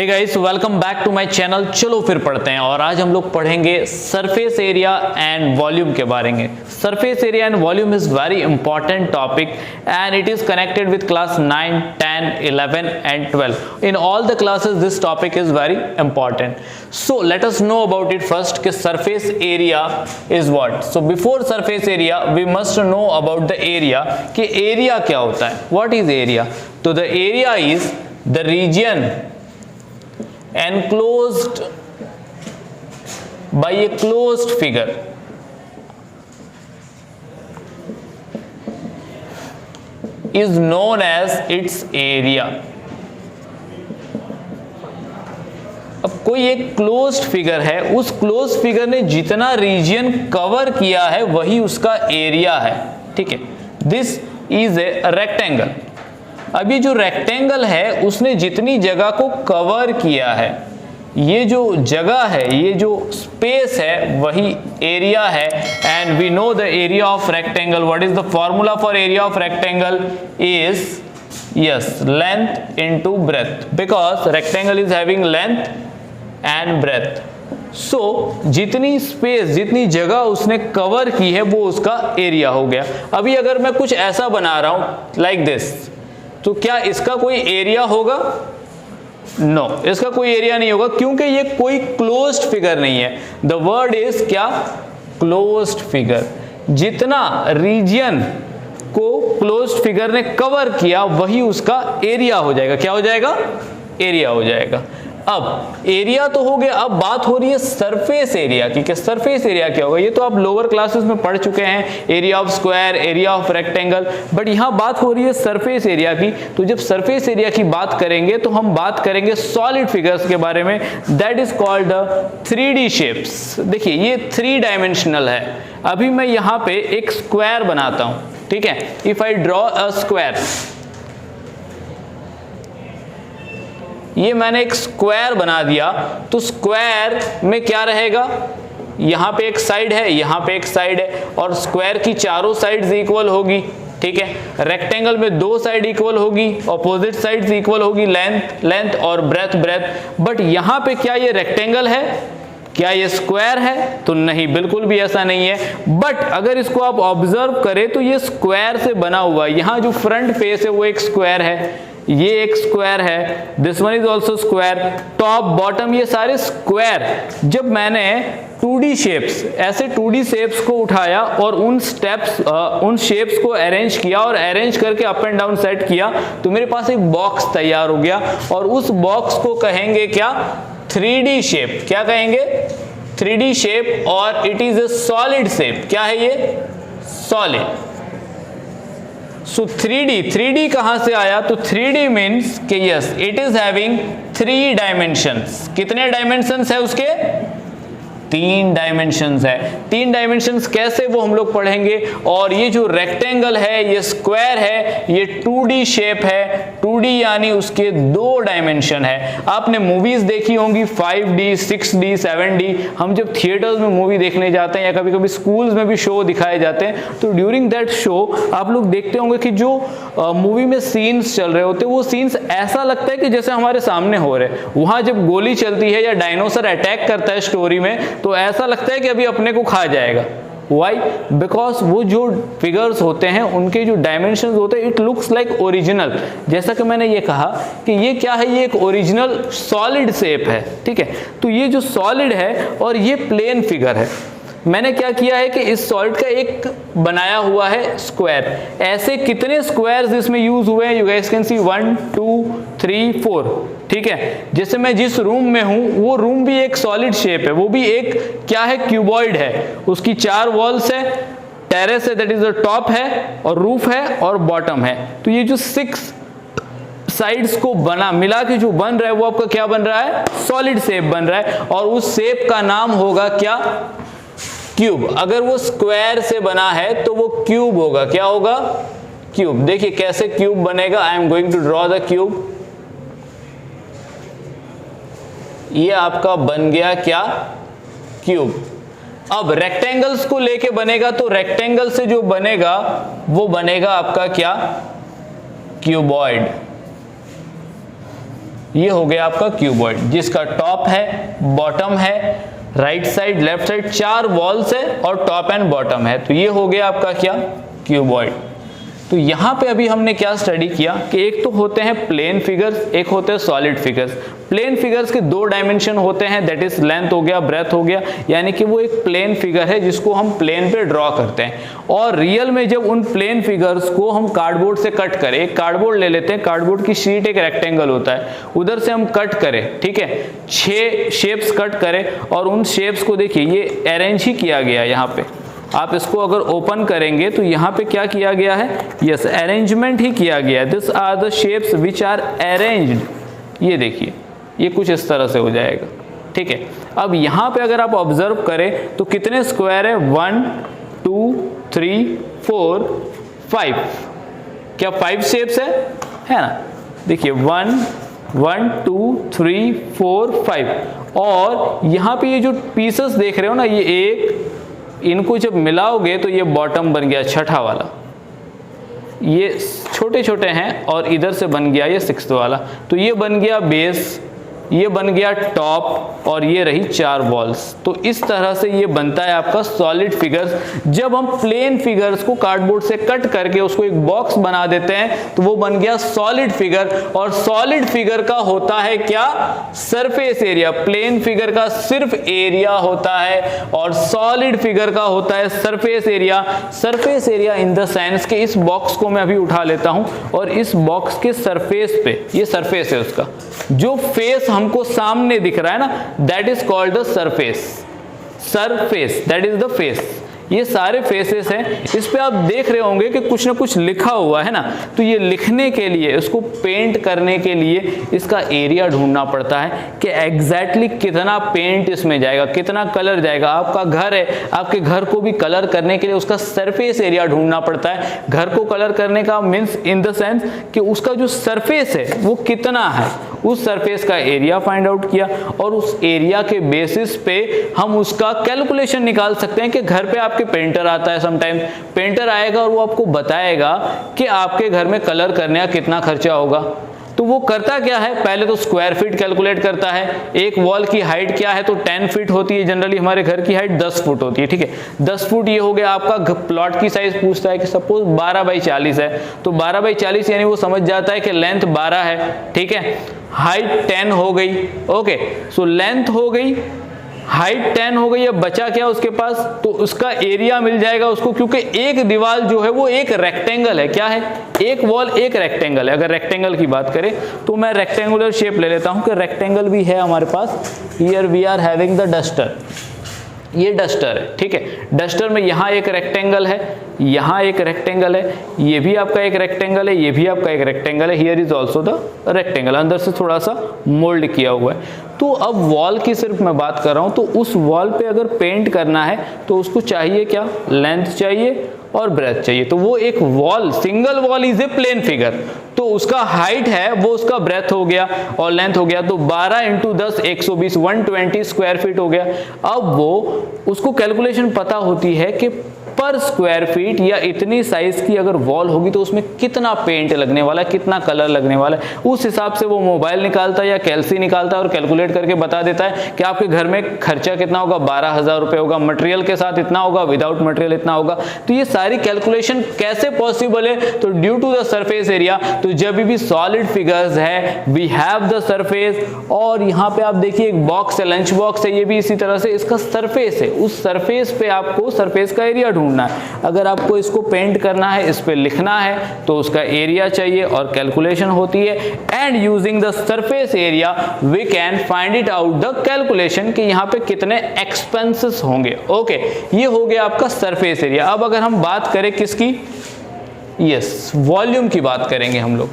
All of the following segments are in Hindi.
Hey guys, welcome back to my channel. चलो फिर पढ़ते हैं और आज हम लोग पढ़ेंगे सरफेस एरिया एंड वॉल्यूम के बारे में। Surface area and volume is very important topic and it is connected with class 9, 10, 11 and 12। In all the classes this topic is very important. So let us know about it first कि surface area is what. So before surface area we must know about the area कि एरिया क्या होता है। What is area? तो the area is the region enclosed by a closed figure is known as its area। अब कोई एक क्लोज्ड फिगर है, उस क्लोज्ड फिगर ने जितना रीजन कवर किया है वही उसका एरिया है। ठीक है, दिस इज ए रेक्टेंगल। अब ये जो रेक्टेंगल है उसने जितनी जगह को कवर किया है, ये जो जगह है, ये जो स्पेस है वही एरिया है। And we know the area of rectangle. What is the formula for area of rectangle? Is yes length into breadth, because rectangle is having length and breadth. So जितनी स्पेस, जितनी जगह उसने कवर की है वो उसका एरिया हो गया। अभी अगर मैं कुछ ऐसा बना रहा हूं लाइक दिस, तो क्या इसका कोई एरिया होगा? नो, इसका कोई एरिया नहीं होगा क्योंकि ये कोई क्लोज्ड फिगर नहीं है। द वर्ड इज क्या? Closed figure. जितना रीजन को क्लोज्ड फिगर ने कवर किया वही उसका एरिया हो जाएगा। क्या हो जाएगा? एरिया हो जाएगा। अब एरिया तो हो गया, अब बात हो रही है सरफेस एरिया की कि सरफेस एरिया क्या होगा। ये तो आप लोअर क्लासेस में पढ़ चुके हैं, area of square, area of rectangle, but यहां बात हो रही है सरफेस एरिया की। तो जब सरफेस एरिया की बात करेंगे तो हम बात करेंगे सॉलिड फिगर्स के बारे में, that is called 3D shapes. देखिए ये 3 डायमेंशनल है। अभी मैं यहां पे एक स्क्वायर बनाता हूं, ठीक है। If I draw a square, ये मैंने एक स्क्वायर बना दिया, तो स्क्वायर में क्या रहेगा? यहां पे एक साइड है, यहां पे एक साइड है, और स्क्वायर की चारों साइड्स इक्वल होगी। ठीक है, रेक्टेंगल में 2 साइड इक्वल होगी, अपोजिट साइड्स इक्वल होगी, लेंथ और ब्रेथ। बट यहां पे क्या ये रेक्टेंगल है? क्या ये स्क्वायर है? तो नहीं, बिल्कुल भी ऐसा नहीं है। बट अगर इसको आप ऑब्जर्व करें तो ये स्क्वायर से बना हुआ है। यहां जो फ्रंट फेस है वो एक स्क्वायर है, ये एक स्क्वायर है, this one is also square, top bottom ये सारे स्क्वायर। जब मैंने 2D शेप्स, ऐसे 2D शेप्स को उठाया और उन शेप्स को अरेंज किया और अरेंज करके अप एंड डाउन सेट किया, तो मेरे पास एक बॉक्स तैयार हो गया। और उस बॉक्स को कहेंगे क्या? 3D shape. क्या कहेंगे? 3D shape. और it is a solid shape. क्या है ये? सॉलिड। सो 3D कहां से आया? तो 3D मीन्स कि yes it is having 3 dimensions. कितने डायमेंशंस है उसके? 3 डायमेंशंस है। 3 डायमेंशंस कैसे, वो हम लोग पढ़ेंगे। और ये जो रेक्टेंगल है, ये स्क्वायर है, ये 2D शेप है। 2D यानी उसके 2 डायमेंशन है। आपने मूवीज देखी होंगी 5D, 6D, 7D। हम जब थिएटर्स में मूवी देखने जाते हैं या कभी कभी स्कूल्स में भी शो दिखाए जाते हैं, तो ड्यूरिंग दैट शो आप लोग देखते होंगे कि जो मूवी में सीन्स चल रहे होते हैं वो सीन्स ऐसा लगता है कि जैसे हमारे सामने हो रहे। वहां जब गोली चलती है या डायनासोर अटैक करता है स्टोरी में, तो ऐसा लगता है कि अभी अपने को खा जाएगा। Why? बिकॉज वो जो फिगर्स होते हैं उनके जो डायमेंशंस होते हैं, इट लुक्स लाइक ओरिजिनल। जैसा कि मैंने ये कहा कि ये क्या है? ये एक ओरिजिनल सॉलिड शेप है। ठीक है, तो ये जो सॉलिड है और ये प्लेन फिगर है। मैंने क्या किया है कि इस सॉलिड का एक बनाया हुआ है स्क्वायर। ऐसे कितने स्क्वायर्स इसमें यूज हुए हैं? You guys can see 1, 2, 3, 4। ठीक है, जैसे मैं जिस रूम में हूं वो रूम भी एक सॉलिड शेप है, वो भी एक क्या है? क्यूबॉइड है। उसकी 4 वॉल्स है, टेरेस है, दैट इज द टॉप है, और रूफ है और बॉटम है। तो ये जो 6 साइड्स को बना मिला के जो बन रहा है वो आपका क्या बन रहा है? सॉलिड शेप बन रहा है। और उस शेप का नाम होगा क्या? क्यूब। अगर वो स्क्वायर से बना है तो वो क्यूब होगा। क्या होगा? क्यूब। देखिए कैसे क्यूब बनेगा। I am going to draw the cube. ये आपका बन गया क्या? क्यूब। अब रेक्टेंगल्स को लेके बनेगा तो रेक्टेंगल से जो बनेगा वो बनेगा आपका क्या? क्यूबॉइड। ये हो गया आपका क्यूबॉइड, जिसका टॉप है, बॉटम है, right side left side 4 walls है और टॉप एंड बॉटम है। तो ये हो गया आपका क्या, क्यूबॉइड। तो यहाँ पे अभी हमने क्या स्टडी किया कि एक तो होते हैं प्लेन फिगर्स, एक होते हैं सॉलिड फिगर्स। प्लेन फिगर्स के 2 डायमेंशन होते हैं, दैट इज लेंथ हो गया, ब्रेथ हो गया, यानी कि वो एक प्लेन फिगर है जिसको हम प्लेन पे ड्रॉ करते हैं। और रियल में जब उन प्लेन फिगर्स को हम कार्डबोर्ड से कट करें, एक कार्डबोर्ड ले लेते हैं, कार्डबोर्ड की शीट एक रेक्टेंगल होता है, उधर से हम कट करें, ठीक है, 6 शेप्स कट करें और उन शेप्स को देखिए ये अरेंज ही किया गया। यहाँ पे आप इसको अगर ओपन करेंगे तो यहाँ पे क्या किया गया है, यस अरेंजमेंट ही किया गया। This are the shapes which are arranged. ये देखिए ये कुछ इस तरह से हो जाएगा, ठीक है। अब यहाँ पे अगर आप ऑब्जर्व करें तो कितने स्क्वायर है, 1 2 3 4 5, क्या 5 शेप्स है ना। देखिए 1 2 3 4 5, और यहाँ पे ये जो पीसेस देख रहे हो ना, ये एक, इनको जब मिलाओगे तो ये बॉटम बन गया 6ठा वाला, ये छोटे छोटे हैं, और इधर से बन गया ये 6th वाला। तो ये बन गया बेस, ये बन गया टॉप, और ये रही 4 वॉल्स। तो इस तरह से ये बनता है आपका सॉलिड फिगर्स। जब हम प्लेन फिगर्स को कार्डबोर्ड से कट करके उसको एक बॉक्स बना देते हैं तो वो बन गया सॉलिड फिगर। और सॉलिड फिगर का होता है क्या, सरफेस एरिया। प्लेन फिगर का सिर्फ एरिया होता है और सॉलिड फिगर का होता है surface area. Surface area in the sense कि इस बॉक्स को मैं अभी उठा लेता हूं और इस बॉक्स के सरफेस पे, ये सरफेस है उसका, जो फेस हमको सामने दिख रहा है ना, that is called the surface. Surface that is the face. ये सारे फेसेस हैं। इस पे आप देख रहे होंगे कि कुछ ना कुछ लिखा हुआ है ना, तो ये लिखने के लिए, इसको पेंट करने के लिए इसका एरिया ढूंढना पड़ता है कि एग्जैक्टली कितना पेंट इसमें जाएगा, कितना कलर जाएगा। आपका घर है, आपके घर को भी कलर करने के लिए उसका सरफेस एरिया ढूंढना पड़ता है। घर को कलर करने का मीन्स इन द सेंस कि उसका जो सरफेस है वो कितना है, उस सरफेस का एरिया फाइंड आउट किया, और उस एरिया के बेसिस पे हम उसका कैलकुलेशन निकाल सकते हैं कि घर पे आपके पेंटर आता है, समटाइम पेंटर आएगा और वो आपको बताएगा कि आपके घर में कलर करने का कितना खर्चा होगा। तो वो करता क्या है, पहले तो स्क्वायर फीट कैलकुलेट करता है। एक वॉल की हाइट क्या है, तो 10 फीट होती है, जनरली हमारे घर की हाइट 10 फुट होती है, ठीक है। 10 फुट ये हो गया आपका। प्लॉट की साइज पूछता है कि सपोज 12 बाई 40 है, तो 12 बाई 40 यानी वो समझ जाता है कि लेंथ 12 है, ठीक है। हाइट 10 हो गई, ओके, सो लेंथ हो गई, हाइट 10 हो गई। अब बचा क्या उसके पास, तो उसका एरिया मिल जाएगा उसको, क्योंकि एक दीवार जो है वो एक रेक्टेंगल है। क्या है, एक वॉल एक रेक्टेंगल है। अगर रेक्टेंगल की बात करें तो मैं रेक्टेंगुलर शेप ले लेता हूं कि रेक्टेंगल भी है हमारे पास। Here we are having the duster, ये डस्टर है, ठीक है। डस्टर में यहाँ एक रेक्टेंगल है, यहाँ एक रेक्टेंगल है, ये भी आपका एक रेक्टेंगल है, ये भी आपका एक रेक्टेंगल है। Here is also the rectangle, अंदर से थोड़ा सा मोल्ड किया हुआ है। तो अब वॉल की सिर्फ मैं बात कर रहा हूँ, तो उस वॉल पे अगर पेंट करना है तो उसको चाहिए क्या, लेंथ चाहिए और ब्रेथ चाहिए। तो वो एक wall, single wall is a plane figure, तो उसका हाइट है वो उसका ब्रेथ हो गया और लेंथ हो गया। तो 12 × 10 120, 120 स्क्वायर फीट हो गया। अब वो उसको कैलकुलेशन पता होती है कि पर स्क्वायर फीट या इतनी साइज की अगर वॉल होगी तो उसमें कितना पेंट लगने वाला है, कितना कलर लगने वाला है। उस हिसाब से वो मोबाइल निकालता है या कैलसी निकालता है और कैलकुलेट करके बता देता है कि आपके घर में खर्चा कितना होगा, 12,000 रुपए होगा, मटेरियल के साथ इतना होगा, विदाउट मटेरियल इतना होगा। तो ये सारी कैलकुलेशन कैसे पॉसिबल है, तो due to the surface area. तो जब भी सॉलिड फिगर्स है, वी हैव द सरफेस, और यहाँ पे आप देखिए एक बॉक्स है, लंच बॉक्स है, ये भी इसी तरह से इसका सरफेस है। उस सरफेस पे आपको सरफेस का एरिया ढूंढना है। अगर आपको इसको पेंट करना है, इस पे लिखना है, तो उसका एरिया चाहिए और कैलकुलेशन होती है। And using the surface area we can find it out the calculation कि यहाँ पे कितने एक्सपेंसेस होंगे। ओके, ये हो गया आपका सरफेस एरिया। अब अगर हम बात करें किसकी, यस, वॉल्यूम की बात करेंगे हम लोग।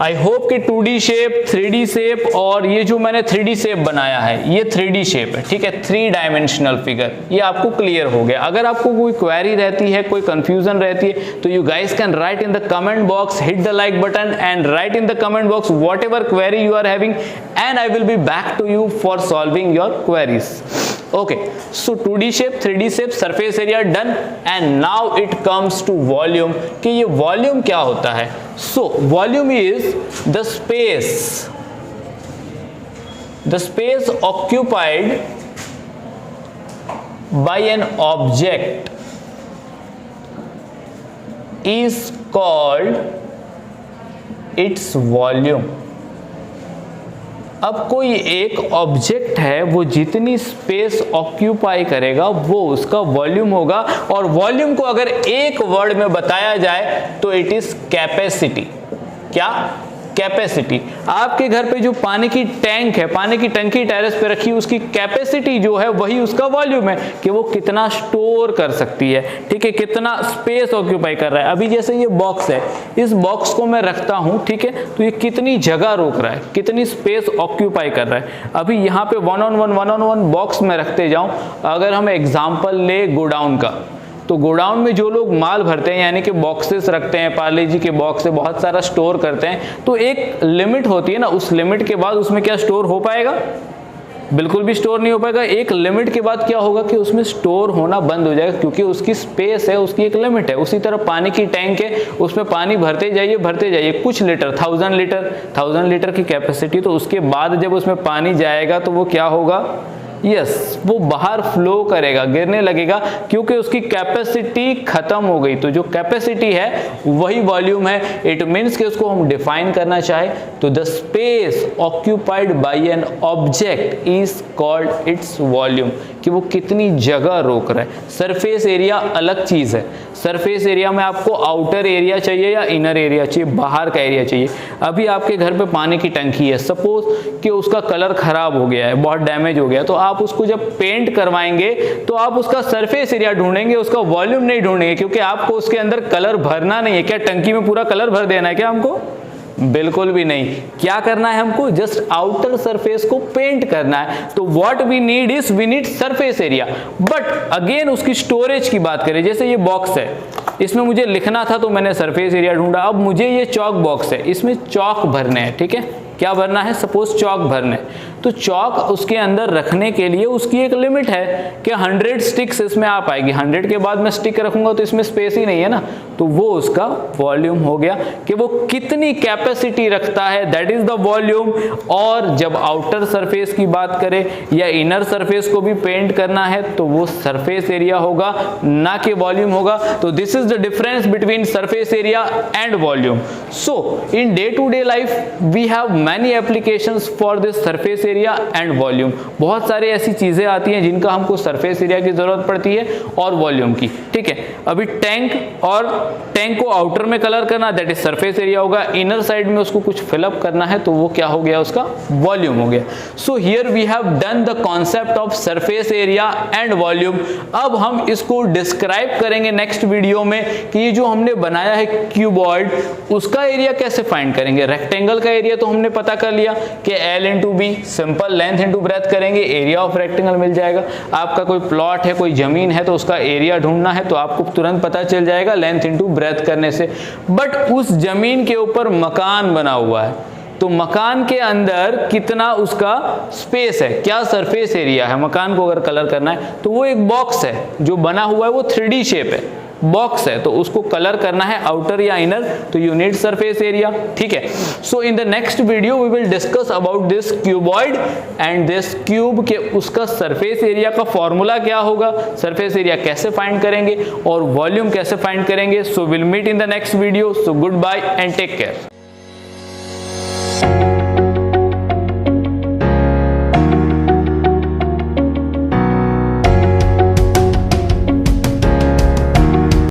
आई होप कि 2D शेप, 3D शेप, और ये जो मैंने 3D शेप बनाया है ये 3D शेप है, ठीक है, 3 डायमेंशनल फिगर, ये आपको क्लियर हो गया। अगर आपको कोई क्वेरी रहती है, कोई कंफ्यूजन रहती है, तो you guys can write in the comment box, hit the like button and write in the comment box whatever query you are having, and I will be back to you for solving your queries. Okay, so 2D shape, 3D shape, surface area done, and now it comes to volume कि ये volume क्या होता है। So volume is the space the space occupied by an object is called its volume. अब कोई एक ऑब्जेक्ट है, वो जितनी स्पेस ऑक्यूपाई करेगा वो उसका वॉल्यूम होगा, और वॉल्यूम को अगर एक वर्ड में बताया जाए तो इट इज कैपेसिटी। क्या? कैपेसिटी। आपके घर पे जो पानी की टैंक है, पानी की टंकी टेरेस पे रखी, उसकी कैपेसिटी जो है वही उसका वॉल्यूम है, कि वो कितना स्टोर कर सकती है, ठीक है, कितना स्पेस ऑक्यूपाई कर रहा है। अभी जैसे ये बॉक्स है, इस बॉक्स को मैं रखता हूं, ठीक है, तो ये कितनी जगह रोक रहा है, कितनी स्पेस ऑक्यूपाई कर रहा है। अभी यहाँ पे वन ऑन वन बॉक्स में रखते जाऊं। अगर हम एग्जाम्पल ले गोडाउन का, तो गोडाउन में जो लोग माल भरते हैं, यानी कि बॉक्सेस रखते हैं, पार्ले जी के बॉक्स से बहुत सारा स्टोर करते हैं, तो एक लिमिट होती है ना, उस लिमिट के बाद उसमें क्या स्टोर हो पाएगा? बिल्कुल भी स्टोर नहीं हो पाएगा। एक लिमिट के बाद क्या होगा कि उसमें स्टोर होना बंद हो जाएगा, क्योंकि उसकी स्पेस है, उसकी एक लिमिट है। उसी तरह पानी की टैंक है, उसमें पानी भरते जाइए कुछ लीटर, 1000 लीटर की कैपेसिटी, तो उसके बाद जब उसमें पानी जाएगा तो वो क्या होगा? यस, वो बाहर फ्लो करेगा, गिरने लगेगा, क्योंकि उसकी कैपेसिटी खत्म हो गई। तो जो कैपेसिटी है वही वॉल्यूम है। इट मीन्स कि उसको हम डिफाइन करना चाहे तो the space occupied by an object is called its volume, कि वो कितनी जगह रोक रहा है। सरफेस एरिया अलग चीज है। सरफेस एरिया में आपको आउटर एरिया चाहिए या इनर एरिया चाहिए, बाहर का एरिया चाहिए। अभी आपके घर पे पानी की टंकी है, सपोज कि उसका कलर खराब हो गया है, बहुत डैमेज हो गया, तो आप उसको जब पेंट करवाएंगे तो आप उसका सरफेस एरिया ढूंढेंगे, उसका वॉल्यूम नहीं ढूंढेंगे, क्योंकि आपको उसके अंदर कलर भरना नहीं है। क्या टंकी में पूरा कलर भर देना है क्या हमको? बिल्कुल भी नहीं। क्या करना है हमको? जस्ट आउटर सरफेस को पेंट करना है। तो what we need is, we need surface area. But again उसकी स्टोरेज की बात करें, जैसे ये बॉक्स है, इसमें मुझे लिखना था तो मैंने सरफेस एरिया ढूंढा। अब मुझे ये चौक बॉक्स है, इसमें चौक भरने हैं, ठीक है, क्या भरना है? सपोज चौक भरने, तो चौक उसके अंदर रखने के लिए उसकी एक लिमिट है कि 100 स्टिक्स इसमें आ पाएगी। 100 के बाद मैं स्टिक रखूंगा तो इसमें स्पेस ही नहीं है ना, तो वो उसका वॉल्यूम हो गया कि वो कितनी कैपेसिटी रखता है, दैट इज द वॉल्यूम। और जब आउटर सरफेस की बात करें या इनर सरफेस को भी पेंट करना है तो वो सरफेस एरिया होगा, ना कि वॉल्यूम होगा। तो this is the difference between surface area and volume. So in day to day life we have many applications for this surface area and volume. बहुत सारी ऐसी चीजें आती हैं जिनका हमको सरफेस एरिया की जरूरत पड़ती है और वॉल्यूम की, ठीक है। अभी टैंक, और टैंक को आउटर में कलर करना, दैट इज सरफेस एरिया होगा। इनर साइड में उसको कुछ फिलअप करना है तो वो क्या हो गया? उसका वॉल्यूम हो गया। So here we have done the concept of surface area and volume. अब हम इसको डिस्क्राइब करेंगे नेक्स्ट वीडियो में कि ये जो हमने बनाया है क्यूबॉइड, उसका एरिया कैसे फाइंड करेंगे। रेक्टेंगल का एरिया तो हमने पता कर लिया कि L into B, simple length into breadth करेंगे, एरिया ऑफ रेक्टेंगल मिल जाएगा। आपका कोई प्लॉट है, कोई जमीन है, तो उसका एरिया ढूंढना है तो आपको तुरंत पता चल जाएगा लेंथ इंटू ब्रेथ करने से। बट उस जमीन के ऊपर मकान बना हुआ है, तो मकान के अंदर कितना उसका स्पेस है, क्या सरफेस एरिया है। मकान को अगर कलर करना है तो वो एक बॉक्स है जो बना हुआ है, वो 3D शेप है, बॉक्स है, तो उसको कलर करना है आउटर या इनर, तो यू नीड सरफेस एरिया, ठीक है। So in the next video we will discuss about this cuboid and this cube, के उसका सरफेस एरिया का फॉर्मूला क्या होगा, सरफेस एरिया कैसे फाइंड करेंगे और वॉल्यूम कैसे फाइंड करेंगे। So will meet in the next video. So goodbye and take care.